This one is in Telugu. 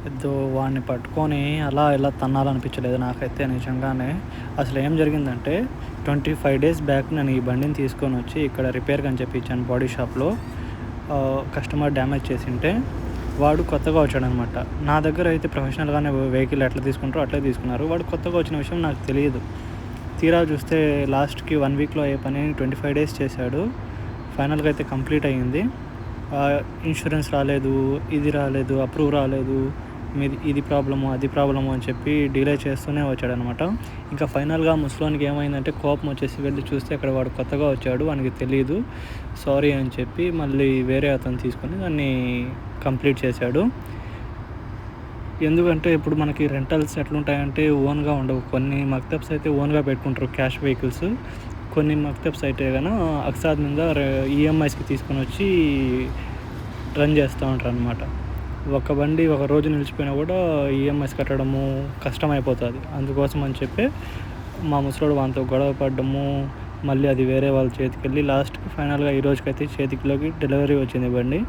ఏదో వాడిని పట్టుకొని అలా ఇలా తన్నాలనిపించలేదు నాకైతే నిజంగానే. అసలు ఏం జరిగిందంటే 25 డేస్ బ్యాక్ నేను ఈ బండిని తీసుకొని వచ్చి ఇక్కడ రిపేర్కి అని చెప్పి ఇచ్చాను బాడీ షాప్లో. కస్టమర్ డ్యామేజ్ చేసింటే వాడు కొత్తగా వచ్చాడనమాట. నా దగ్గర అయితే ప్రొఫెషనల్గానే వెహికల్ ఎట్లా తీసుకుంటారో అట్లే తీసుకున్నారు. వాడు కొత్తగా వచ్చిన విషయం నాకు తెలియదు. తీరా చూస్తే లాస్ట్కి 1 వీక్లో అయ్యే పని 25 డేస్ చేశాడు. ఫైనల్గా అయితే కంప్లీట్ అయ్యింది. ఇన్సూరెన్స్ రాలేదు, ఇది రాలేదు, అప్రూవ్ రాలేదు, మీది ఇది ప్రాబ్లము అది ప్రాబ్లము అని చెప్పి డిలే చేస్తూనే వచ్చాడనమాట. ఇంకా ఫైనల్గా ముసలోనికి ఏమైందంటే కోపం వచ్చేసి వెళ్ళి చూస్తే అక్కడ వాడు కొత్తగా వచ్చాడు, వానికి తెలియదు, సారీ అని చెప్పి మళ్ళీ వేరే అతను తీసుకొని దాన్ని కంప్లీట్ చేశాడు. ఎందుకంటే ఇప్పుడు మనకి రెంటల్స్ ఎట్లుంటాయంటే ఓన్గా ఉండవు. కొన్ని మక్తబ్స్ అయితే ఓన్గా పెట్టుకుంటారు క్యాష్ వెహికల్స్. కొన్ని మక్తబ్స్ అయితే కనుక అక్సాద్ మీద ఈఎంఐస్కి తీసుకొని వచ్చి రన్ చేస్తూ ఉంటారు అనమాట. ఒక బండి ఒక రోజు నిలిచిపోయినా కూడా ఈఎంఐస్ కట్టడము కష్టమైపోతుంది. అందుకోసం అని చెప్పి మా ముసలోడు వానితో గొడవ పడ్డము, మళ్ళీ అది వేరే వాళ్ళ చేతికి వెళ్ళి లాస్ట్కి ఫైనల్గా ఈ రోజుకైతే చేతికిలోకి డెలివరీ వచ్చింది బండి.